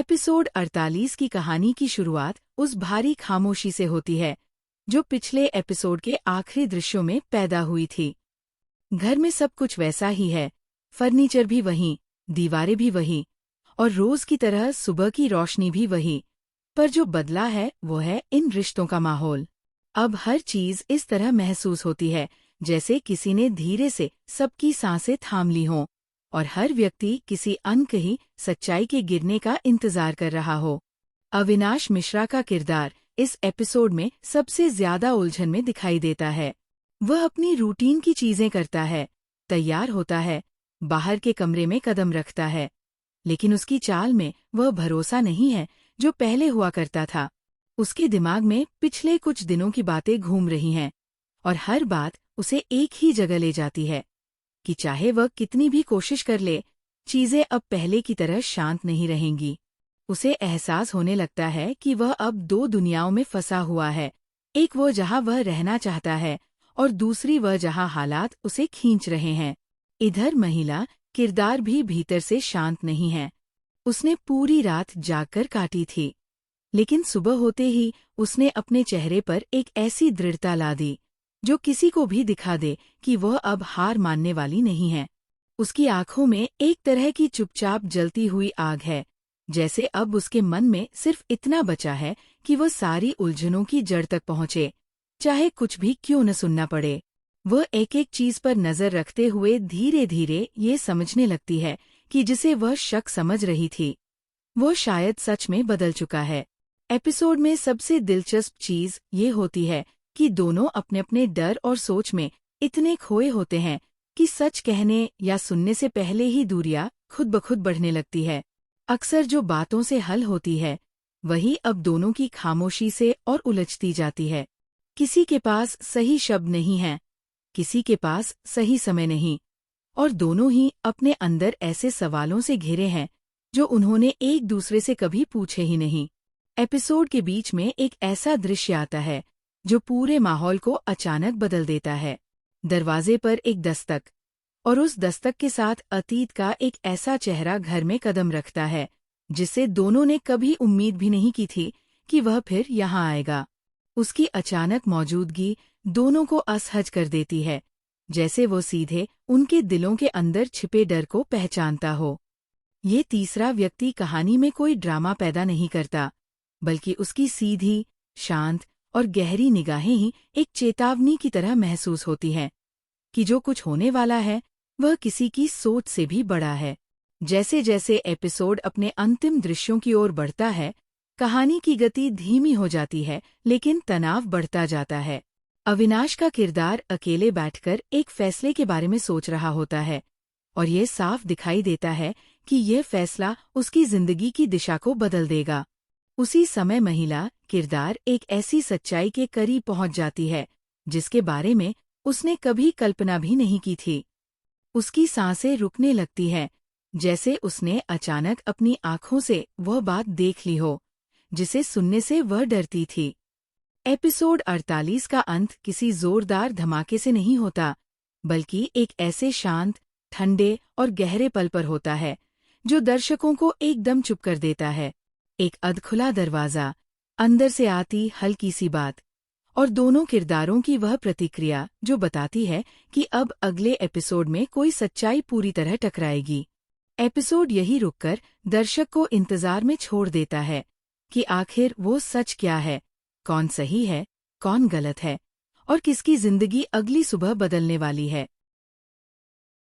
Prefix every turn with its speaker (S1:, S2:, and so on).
S1: Episode 48 की कहानी की शुरुआत उस भारी खामोशी से होती है जो पिछले एपिसोड के आखिरी दृश्यों में पैदा हुई थी। घर में सब कुछ वैसा ही है, फर्नीचर भी वही, दीवारें भी वही और रोज की तरह सुबह की रोशनी भी वही, पर जो बदला है वो है इन रिश्तों का माहौल। अब हर चीज इस तरह महसूस होती है जैसे किसी ने धीरे से सबकी सांसें थाम ली हों और हर व्यक्ति किसी अनकही सच्चाई के गिरने का इंतजार कर रहा हो। अविनाश मिश्रा का किरदार इस एपिसोड में सबसे ज्यादा उलझन में दिखाई देता है। वह अपनी रूटीन की चीजें करता है, तैयार होता है, बाहर के कमरे में कदम रखता है, लेकिन उसकी चाल में वह भरोसा नहीं है जो पहले हुआ करता था। उसके दिमाग में पिछले कुछ दिनों की बातें घूम रही हैं और हर बात उसे एक ही जगह ले जाती है कि चाहे वह कितनी भी कोशिश कर ले, चीजें अब पहले की तरह शांत नहीं रहेंगी। उसे एहसास होने लगता है कि वह अब दो दुनियाओं में फंसा हुआ है, एक वो जहां वह रहना चाहता है और दूसरी वह जहां हालात उसे खींच रहे हैं। इधर महिला किरदार भी भीतर से शांत नहीं है। उसने पूरी रात जागकर काटी थी, लेकिन सुबह होते ही उसने अपने चेहरे पर एक ऐसी दृढ़ता ला दी जो किसी को भी दिखा दे कि वह अब हार मानने वाली नहीं है। उसकी आंखों में एक तरह की चुपचाप जलती हुई आग है, जैसे अब उसके मन में सिर्फ इतना बचा है कि वह सारी उलझनों की जड़ तक पहुंचे, चाहे कुछ भी क्यों न सुनना पड़े। वह एक एक चीज पर नजर रखते हुए धीरे धीरे ये समझने लगती है कि जिसे वह शक समझ रही थी वो शायद सच में बदल चुका है। एपिसोड में सबसे दिलचस्प चीज ये होती है कि दोनों अपने अपने डर और सोच में इतने खोए होते हैं कि सच कहने या सुनने से पहले ही दूरियां खुद ब खुद बढ़ने लगती है। अक्सर जो बातों से हल होती है वही अब दोनों की खामोशी से और उलझती जाती है। किसी के पास सही शब्द नहीं है, किसी के पास सही समय नहीं, और दोनों ही अपने अंदर ऐसे सवालों से घिरे हैं जो उन्होंने एक दूसरे से कभी पूछे ही नहीं। एपिसोड के बीच में एक ऐसा दृश्य आता है जो पूरे माहौल को अचानक बदल देता है। दरवाजे पर एक दस्तक, और उस दस्तक के साथ अतीत का एक ऐसा चेहरा घर में कदम रखता है जिससे दोनों ने कभी उम्मीद भी नहीं की थी कि वह फिर यहाँ आएगा। उसकी अचानक मौजूदगी दोनों को असहज कर देती है, जैसे वो सीधे उनके दिलों के अंदर छिपे डर को पहचानता हो। ये तीसरा व्यक्ति कहानी में कोई ड्रामा पैदा नहीं करता, बल्कि उसकी सीधी, शांत और गहरी निगाहें ही एक चेतावनी की तरह महसूस होती हैं कि जो कुछ होने वाला है वह किसी की सोच से भी बड़ा है। जैसे जैसे एपिसोड अपने अंतिम दृश्यों की ओर बढ़ता है, कहानी की गति धीमी हो जाती है, लेकिन तनाव बढ़ता जाता है। अविनाश का किरदार अकेले बैठकर एक फैसले के बारे में सोच रहा होता है और ये साफ दिखाई देता है कि यह फैसला उसकी जिंदगी की दिशा को बदल देगा। उसी समय महिला किरदार एक ऐसी सच्चाई के करीब पहुंच जाती है जिसके बारे में उसने कभी कल्पना भी नहीं की थी। उसकी सांसें रुकने लगती हैं, जैसे उसने अचानक अपनी आंखों से वह बात देख ली हो जिसे सुनने से वह डरती थी। एपिसोड 48 का अंत किसी जोरदार धमाके से नहीं होता, बल्कि एक ऐसे शांत, ठंडे और गहरे पल पर होता है जो दर्शकों को एकदम चुप कर देता है। एक अधखुला दरवाजा, अंदर से आती हल्की सी बात और दोनों किरदारों की वह प्रतिक्रिया जो बताती है कि अब अगले एपिसोड में कोई सच्चाई पूरी तरह टकराएगी। एपिसोड यही रुककर दर्शक को इंतजार में छोड़ देता है कि आखिर वो सच क्या है, कौन सही है, कौन गलत है और किसकी जिंदगी अगली सुबह बदलने वाली है।